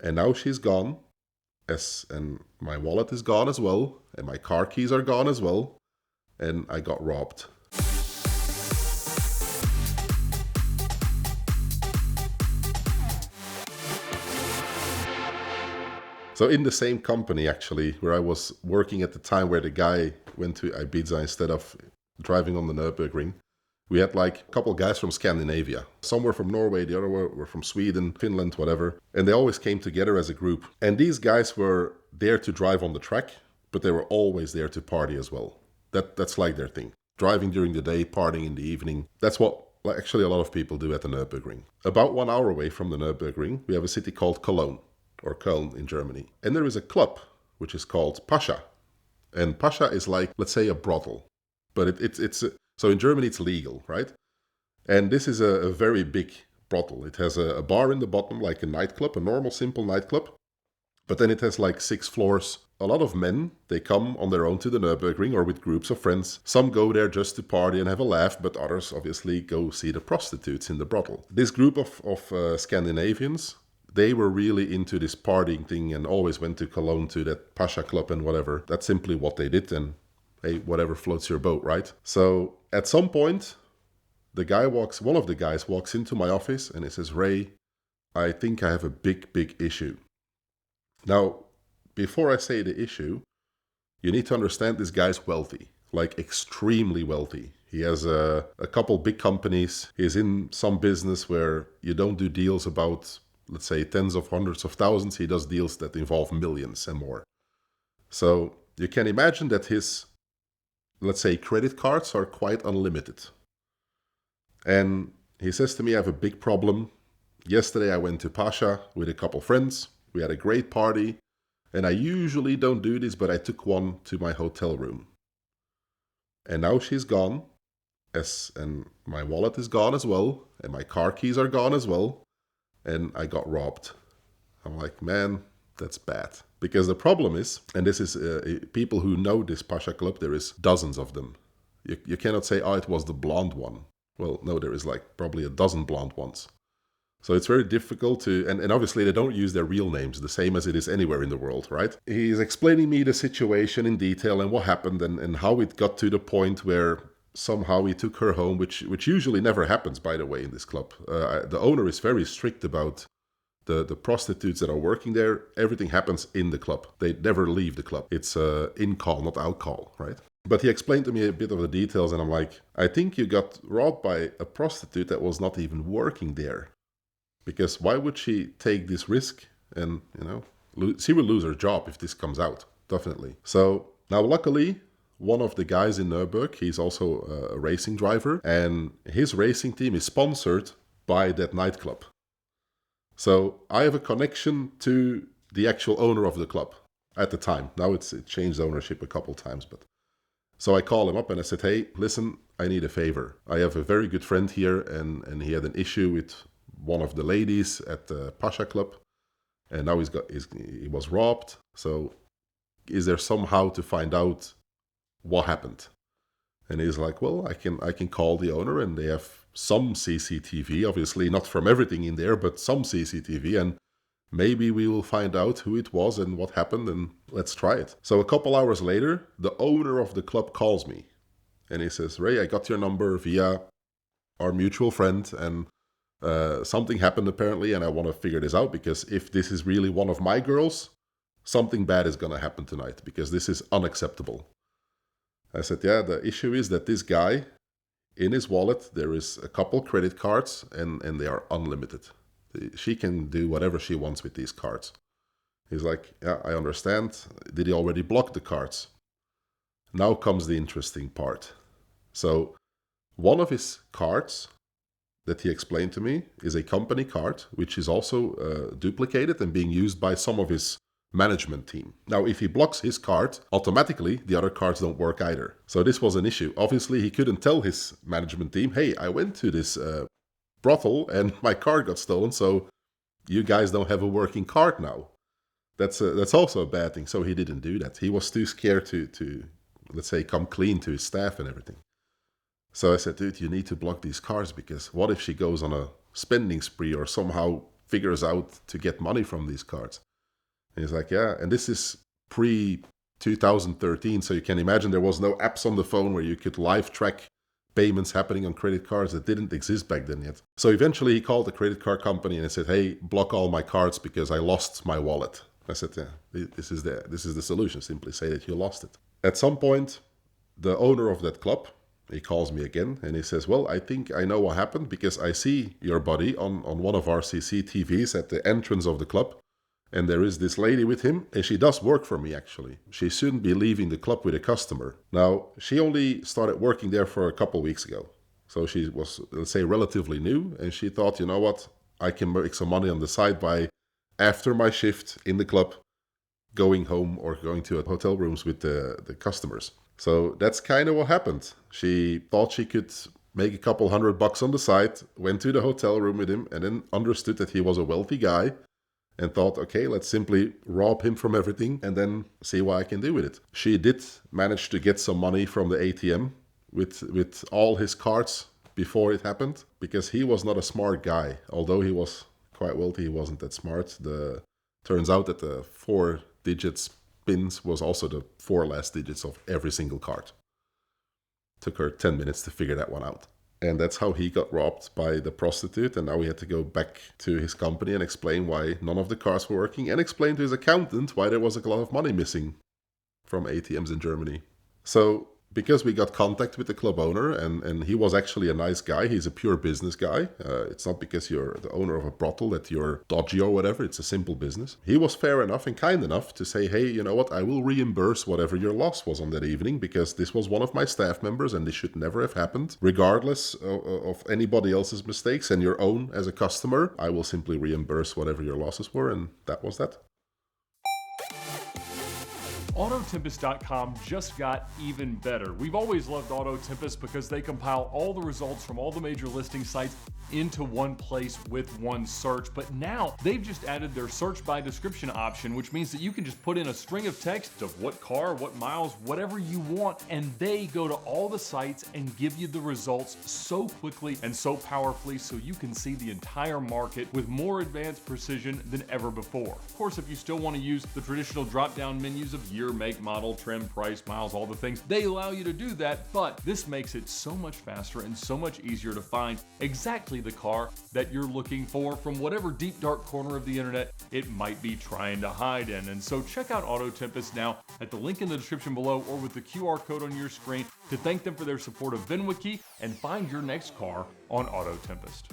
And now she's gone, and my wallet is gone as well, and my car keys are gone as well, and I got robbed. So in the same company, actually, where I was working at the time where the guy went to Ibiza instead of driving on the Nurburgring, we had like a couple guys from Scandinavia. Some were from Norway, the other were from Sweden, Finland, whatever. And they always came together as a group. And these guys were there to drive on the track, but they were always there to party as well. That's like their thing. Driving during the day, partying in the evening. That's what actually a lot of people do at the Nurburgring. About 1 hour away from the Nurburgring, we have a city called Cologne, or Köln in Germany. And there is a club, which is called Pascha. And Pascha is like, let's say, a brothel. But so in Germany it's legal, right? And this is a very big brothel. It has a bar in the bottom, like a nightclub, a normal, simple nightclub. But then it has like 6 floors. A lot of men, they come on their own to the Nurburgring or with groups of friends. Some go there just to party and have a laugh, but others obviously go see the prostitutes in the brothel. This group of Scandinavians, they were really into this partying thing and always went to Cologne to that Pascha club and whatever. That's simply what they did, and hey, whatever floats your boat, right? So at some point, one of the guys walks into my office and he says, "Ray, I think I have a big issue." Now, before I say the issue, you need to understand this guy's wealthy, like extremely wealthy. He has a couple big companies. He's in some business where you don't do deals about, let's say, tens of hundreds of thousands. He does deals that involve millions and more. So you can imagine that his, let's say, credit cards are quite unlimited. And he says to me, "I have a big problem. Yesterday I went to Pascha with a couple friends. We had a great party. And I usually don't do this, but I took one to my hotel room. And now she's gone, and my wallet is gone as well, and my car keys are gone as well, and I got robbed." I'm like, man, that's bad. Because the problem is, and this is people who know this Pascha club, there is dozens of them. You cannot say, "Oh, it was the blonde one." Well, no, there is like probably a dozen blonde ones. So it's very difficult to, and obviously they don't use their real names, the same as it is anywhere in the world, right? He's explaining me the situation in detail and what happened and how it got to the point where somehow he took her home, which usually never happens, by the way, in this club. The owner is very strict about the prostitutes that are working there. Everything happens in the club. They never leave the club. It's in call, not out call, right? But he explained to me a bit of the details, and I'm like, I think you got robbed by a prostitute that was not even working there. Because why would she take this risk? And, she will lose her job if this comes out, definitely. So now, luckily, one of the guys in Nurburgring, he's also a racing driver, and his racing team is sponsored by that nightclub. So I have a connection to the actual owner of the club at the time. Now it changed ownership a couple times, but so I call him up and I said, "Hey, listen, I need a favor. I have a very good friend here, and he had an issue with one of the ladies at the Pascha club, and now he was robbed. So is there somehow to find out what happened?" And he's like, "Well, I can call the owner, and they have some CCTV, obviously not from everything in there, but some CCTV, and maybe we will find out who it was and what happened, and let's try it." So a couple hours later, the owner of the club calls me, and he says, "Ray, I got your number via our mutual friend, and something happened apparently, and I want to figure this out, because if this is really one of my girls, something bad is going to happen tonight, because this is unacceptable." I said, "Yeah, the issue is that this guy, in his wallet, there is a couple credit cards, and they are unlimited. She can do whatever she wants with these cards." He's like, "Yeah, I understand. Did he already block the cards?" Now comes the interesting part. So one of his cards that he explained to me is a company card, which is also duplicated and being used by some of his management team. Now, if he blocks his card, automatically the other cards don't work either. So this was an issue. Obviously, he couldn't tell his management team, "Hey, I went to this brothel and my card got stolen, so you guys don't have a working card now." That's also a bad thing. So he didn't do that. He was too scared to let's say, come clean to his staff and everything. So I said, "Dude, you need to block these cards, because what if she goes on a spending spree or somehow figures out to get money from these cards. And he's like, yeah, and this is pre-2013, so you can imagine there was no apps on the phone where you could live track payments happening on credit cards. That didn't exist back then yet. So eventually he called the credit card company and he said, hey, block all my cards because I lost my wallet. I said, yeah, this is the solution. Simply say that you lost it. At some point, the owner of that club, he calls me again and he says, well, I think I know what happened because I see your buddy on one of our CCTVs at the entrance of the club. And there is this lady with him, and she does work for me, actually. She shouldn't be leaving the club with a customer. Now, she only started working there for a couple weeks ago. So she was, let's say, relatively new, and she thought, you know what, I can make some money on the side by, after my shift in the club, going home or going to hotel rooms with the customers. So that's kind of what happened. She thought she could make a couple $100 on the side, went to the hotel room with him, and then understood that he was a wealthy guy, and thought, okay, let's simply rob him from everything and then see what I can do with it. She did manage to get some money from the ATM with all his cards before it happened, because he was not a smart guy. Although he was quite wealthy, he wasn't that smart. Turns out that the 4 digits pins was also the 4 last digits of every single card. Took her 10 minutes to figure that one out. And that's how he got robbed by the prostitute. And now he had to go back to his company and explain why none of the cards were working, and explain to his accountant why there was a lot of money missing from ATMs in Germany. So because we got contact with the club owner, and he was actually a nice guy, he's a pure business guy. It's not because you're the owner of a brothel that you're dodgy or whatever. It's a simple business. He was fair enough and kind enough to say, hey, you know what, I will reimburse whatever your loss was on that evening, because this was one of my staff members and this should never have happened. Regardless of anybody else's mistakes and your own as a customer, I will simply reimburse whatever your losses were, and that was that. Autotempest.com just got even better. We've always loved Autotempest because they compile all the results from all the major listing sites into one place with one search. But now they've just added their search by description option, which means that you can just put in a string of text of what car, what miles, whatever you want, and they go to all the sites and give you the results so quickly and so powerfully, so you can see the entire market with more advanced precision than ever before. Of course, if you still want to use the traditional drop-down menus of year, make, model, trim, price, miles, all the things, they allow you to do that, but this makes it so much faster and so much easier to find exactly the car that you're looking for from whatever deep dark corner of the internet it might be trying to hide in. And so check out Auto Tempest now at the link in the description below or with the QR code on your screen to thank them for their support of VINwiki and find your next car on Auto Tempest.